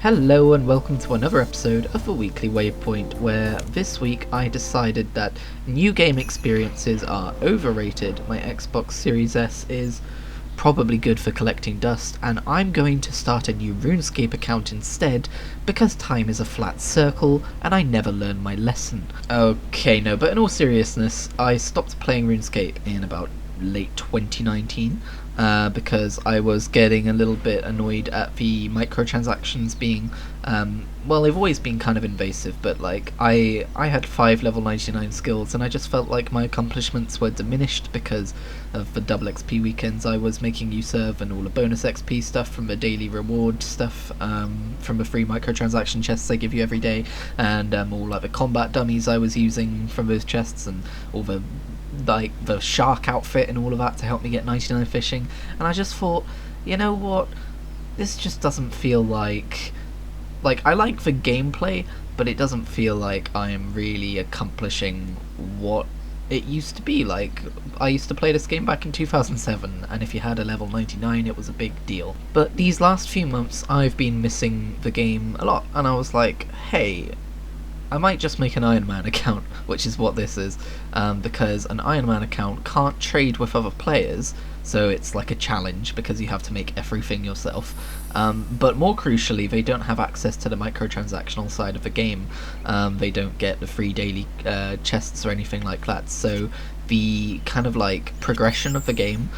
Hello and welcome to another episode of the Weekly Waypoint, where this week I decided that new game experiences are overrated, my Xbox Series S is probably good for collecting dust, and I'm going to start a new Runescape account instead, because time is a flat circle, and I never learn my lesson. Okay, no, but in all seriousness, I stopped playing Runescape in about late 2019, because I was getting a little bit annoyed at the microtransactions being, well, they've always been kind of invasive, but like, I had 5 level 99 skills, and I just felt like my accomplishments were diminished because of the double XP weekends I was making use of, and all the bonus XP stuff from the daily reward stuff, from the free microtransaction chests they give you every day, and all like the combat dummies I was using from those chests, and all the shark outfit and all of that to help me get 99 fishing. And I just thought, you know what, this just doesn't feel like I like the gameplay, but it doesn't feel like I'm really accomplishing what it used to be. Like, I used to play this game back in 2007, and if you had a level 99 it was a big deal. But these last few months I've been missing the game a lot, and I was like, hey, I might just make an Iron Man account, which is what this is, because an Iron Man account can't trade with other players, so it's like a challenge because you have to make everything yourself. But more crucially, they don't have access to the microtransactional side of the game. They don't get the free daily chests or anything like that, so the kind of like progression of the game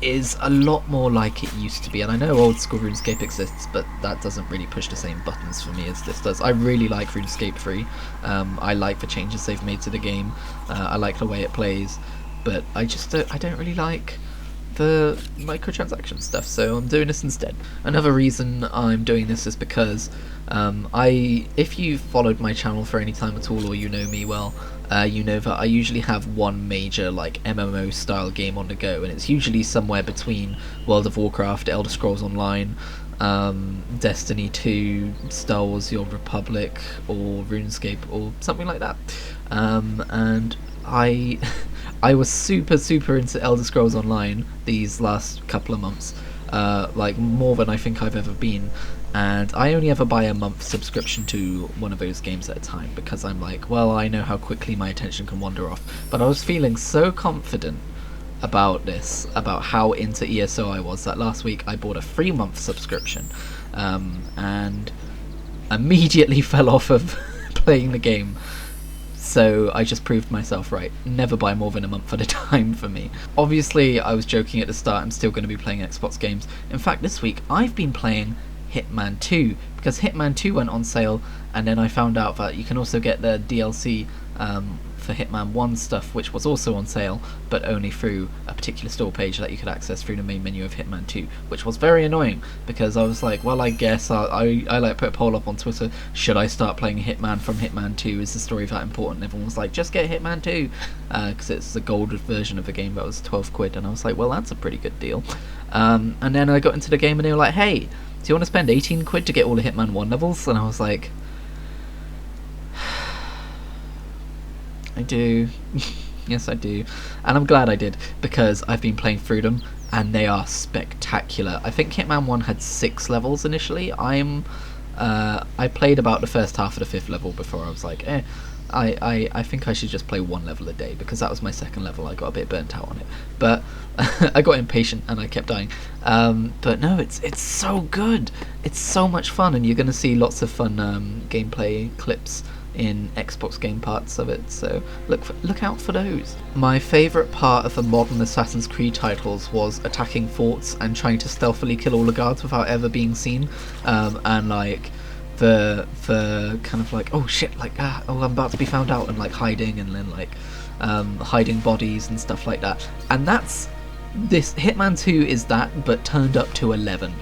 is a lot more like it used to be. And I know old school RuneScape exists, but that doesn't really push the same buttons for me as this does. I really like RuneScape 3. I like the changes they've made to the game. I like the way it plays, but I don't really like the microtransaction stuff, so I'm doing this instead. Another reason I'm doing this is because if you've followed my channel for any time at all, or you know me well, you know that I usually have one major like MMO style game on the go, and it's usually somewhere between World of Warcraft, Elder Scrolls Online, Destiny 2, Star Wars The Old Republic, or RuneScape, or something like that. And I was super into Elder Scrolls Online these last couple of months, like more than I think I've ever been, and I only ever buy a month subscription to one of those games at a time, because I'm like, well, I know how quickly my attention can wander off. But I was feeling so confident about this, about how into ESO I was, that last week I bought a 3-month subscription, and immediately fell off of playing the game. So I just proved myself right. Never buy more than a month at a time for me. Obviously, I was joking at the start, I'm still going to be playing Xbox games. In fact, this week I've been playing Hitman 2, because Hitman 2 went on sale, and then I found out that you can also get the DLC for Hitman 1 stuff, which was also on sale, but only through a particular store page that you could access through the main menu of Hitman 2, which was very annoying, because I was like, well, I guess I like put a poll up on Twitter, should I start playing Hitman from Hitman 2, is the story that important? And everyone was like, just get Hitman 2, because it's the gold version of the game that was 12 quid, and I was like, well, that's a pretty good deal. And then I got into the game and they were like, hey, do you want to spend 18 quid to get all the Hitman 1 levels? And I was like, I do. Yes, I do. And I'm glad I did, because I've been playing through them, and they are spectacular. I think Hitman 1 had 6 levels initially. I played about the first half of the 5th level before I was like, I think I should just play 1 level a day, because that was my 2nd level. I got a bit burnt out on it, but I got impatient and I kept dying. But no, it's so good. It's so much fun, and you're going to see lots of fun gameplay clips in Xbox game parts of it, so look out for those. My favourite part of the modern Assassin's Creed titles was attacking forts and trying to stealthily kill all the guards without ever being seen, and like the kind of like, oh shit, like I'm about to be found out, and like hiding, and then like hiding bodies and stuff like that. And that's this Hitman 2 is that, but turned up to 11.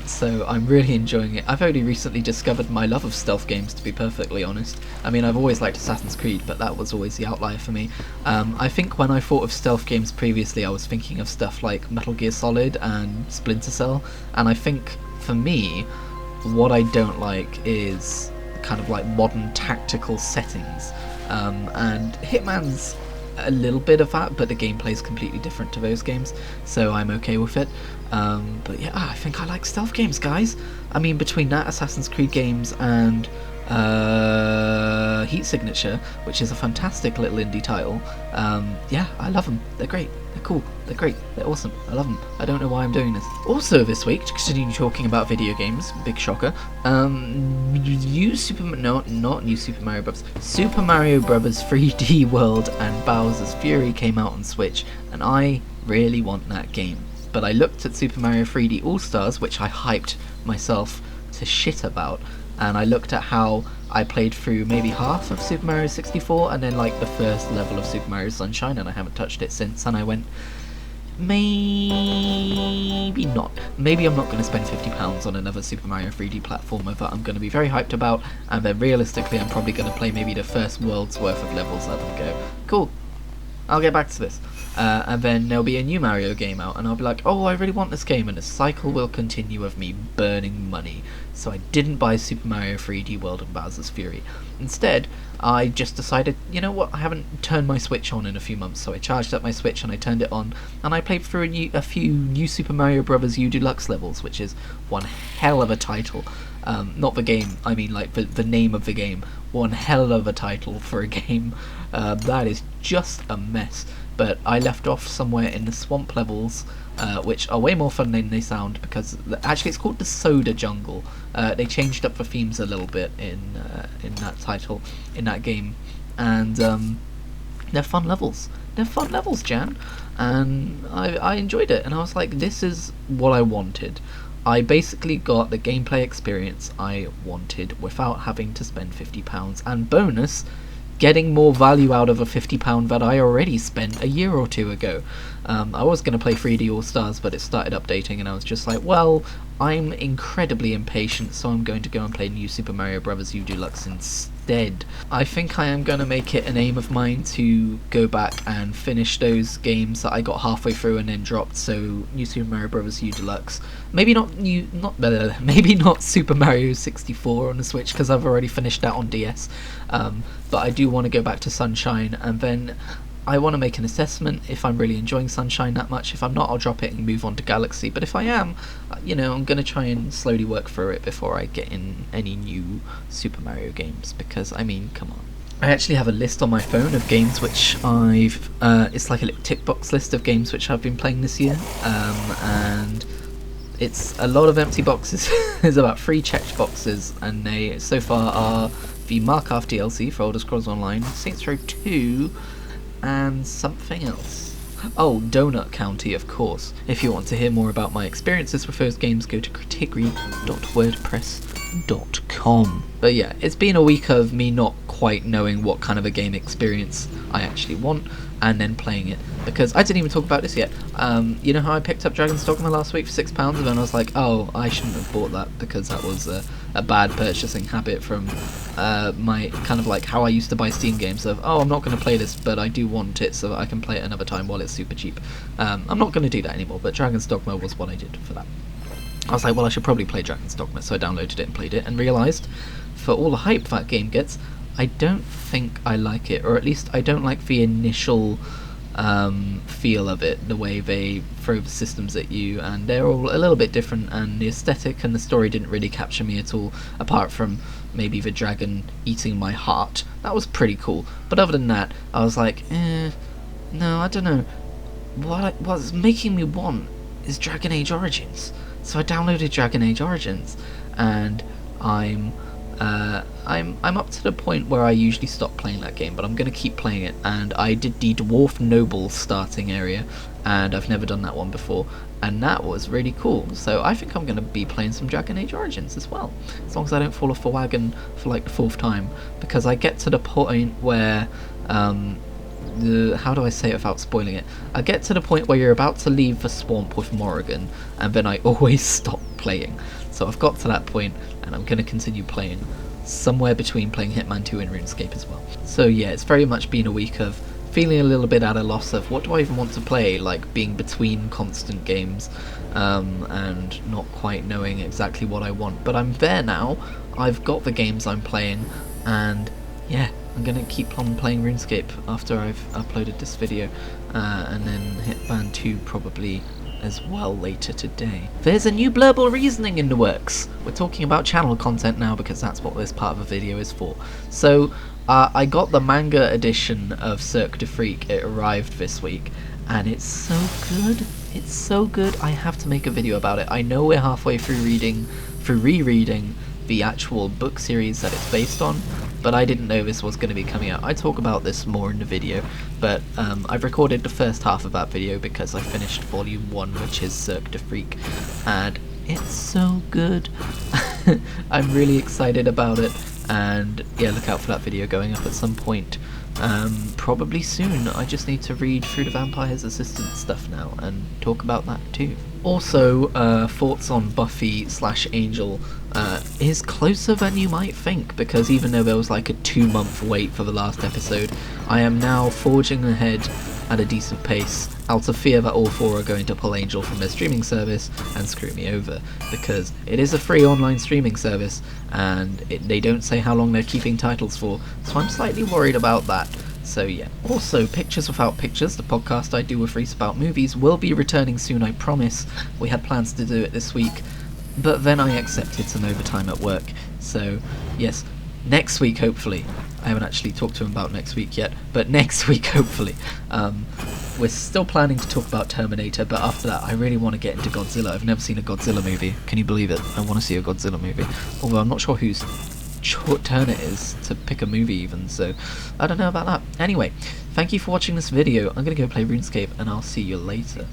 So I'm really enjoying it. I've only recently discovered my love of stealth games, to be perfectly honest. I mean, I've always liked Assassin's Creed, but that was always the outlier for me. I think when I thought of stealth games previously, I was thinking of stuff like Metal Gear Solid and Splinter Cell, and I think for me, what I don't like is kind of like modern tactical settings, and Hitman's a little bit of that, but the gameplay is completely different to those games, so I'm okay with it. But yeah, I think I like stealth games, guys. I mean, between that, Assassin's Creed games, and Heat Signature, which is a fantastic little indie title. Yeah, I love them. They're great. They're cool. They're great. They're awesome. I love them. I don't know why I'm doing this. Also this week, to continue talking about video games, big shocker, not new Super Mario Bros. Super Mario Bros. 3D World and Bowser's Fury came out on Switch, and I really want that game. But I looked at Super Mario 3D All-Stars, which I hyped myself to shit about, and I looked at how I played through maybe half of Super Mario 64 and then like the first level of Super Mario Sunshine, and I haven't touched it since, and I went, maybe not. Maybe I'm not going to spend £50 on another Super Mario 3D platformer that I'm going to be very hyped about, and then realistically I'm probably going to play maybe the first world's worth of levels and go, cool, I'll get back to this. And then there'll be a new Mario game out, and I'll be like, oh, I really want this game, and the cycle will continue of me burning money. So I didn't buy Super Mario 3D World and Bowser's Fury. Instead, I just decided, you know what, I haven't turned my Switch on in a few months, so I charged up my Switch and I turned it on, and I played through a few new Super Mario Bros. U Deluxe levels, which is one hell of a title. Not the game, I mean like the name of the game. One hell of a title for a game. That is just a mess. But I left off somewhere in the swamp levels, which are way more fun than they sound, because actually it's called the Soda Jungle. They changed up the themes a little bit in that title, in that game, and they're fun levels. They're fun levels, Jan, and I enjoyed it, and I was like, this is what I wanted. I basically got the gameplay experience I wanted without having to spend £50, and bonus, getting more value out of a £50 that I already spent a year or two ago. I was going to play 3D All-Stars, but it started updating, and I was just like, well, I'm incredibly impatient, so I'm going to go and play new Super Mario Bros. U Deluxe instead. I think I am going to make it an aim of mine to go back and finish those games that I got halfway through and then dropped, so new Super Mario Bros. U Deluxe. Maybe not Super Mario 64 on the Switch, because I've already finished that on DS. But I do want to go back to Sunshine, and then I want to make an assessment if I'm really enjoying Sunshine that much. If I'm not, I'll drop it and move on to Galaxy. But if I am, you know, I'm going to try and slowly work through it before I get in any new Super Mario games, because, I mean, come on. I actually have a list on my phone of games which I've... it's like a little tick box list of games which I've been playing this year, and it's a lot of empty boxes. There's about 3 checked boxes, and they so far are the Markarth DLC for Elder Scrolls Online, Saints Row 2, and something else. Oh, Donut County, of course. If you want to hear more about my experiences with those games, go to kritigri.wordpress.com. But yeah, it's been a week of me not quite knowing what kind of a game experience I actually want, and then playing it, because I didn't even talk about this yet. You know how I picked up Dragon's Dogma last week for £6, and then I was like, oh, I shouldn't have bought that, because that was a bad purchasing habit from my kind of like how I used to buy Steam games of, oh, I'm not going to play this, but I do want it so that I can play it another time while it's super cheap. I'm not going to do that anymore, but Dragon's Dogma was what I did for that. I was like, well, I should probably play Dragon's Dogma, so I downloaded it and played it, and realised, for all the hype that game gets, I don't think I like it, or at least I don't like the initial feel of it, the way they throw the systems at you, and they're all a little bit different, and the aesthetic and the story didn't really capture me at all, apart from maybe the dragon eating my heart. That was pretty cool, but other than that, I was like, no, I don't know. What's making me want is Dragon Age Origins. So I downloaded Dragon Age Origins, and I'm up to the point where I usually stop playing that game, but I'm going to keep playing it, and I did the Dwarf Noble starting area, and I've never done that one before, and that was really cool. So I think I'm going to be playing some Dragon Age Origins as well, as long as I don't fall off the wagon for like the 4th time, because I get to the point where how do I say it without spoiling it? I get to the point where you're about to leave the swamp with Morrigan, and then I always stop playing. So I've got to that point, and I'm going to continue playing, somewhere between playing Hitman 2 and Runescape as well. So yeah, it's very much been a week of feeling a little bit at a loss of what do I even want to play, like being between constant games, and not quite knowing exactly what I want. But I'm there now, I've got the games I'm playing, and yeah, I'm gonna keep on playing RuneScape after I've uploaded this video, and then Hitman 2 probably as well later today. There's a new Blurble Reasoning in the works. We're talking about channel content now because that's what this part of the video is for. So I got the manga edition of Cirque du Freak. It arrived this week and it's so good. It's so good. I have to make a video about it. I know we're halfway through rereading the actual book series that it's based on, but I didn't know this was going to be coming out. I talk about this more in the video, but I've recorded the first half of that video because I finished volume 1, which is Cirque du Freak, and it's so good. I'm really excited about it, and yeah, look out for that video going up at some point. Probably soon. I just need to read through the Vampire's Assistant stuff now and talk about that too. Also, thoughts on Buffy/Angel is closer than you might think, because even though there was like a 2-month wait for the last episode, I am now forging ahead at a decent pace, out of fear that all 4 are going to pull Angel from their streaming service and screw me over, because it is a free online streaming service and they don't say how long they're keeping titles for, so I'm slightly worried about that. So yeah. Also, Pictures Without Pictures, the podcast I do with Reese about movies, will be returning soon, I promise. We had plans to do it this week, but then I accepted some overtime at work. So yes, next week hopefully. I haven't actually talked to him about next week yet, but next week hopefully. We're still planning to talk about Terminator, but after that I really want to get into Godzilla. I've never seen a Godzilla movie. Can you believe it? I want to see a Godzilla movie. Although I'm not sure whose turn it is to pick a movie even, so I don't know about that. Anyway, thank you for watching this video. I'm going to go play RuneScape and I'll see you later.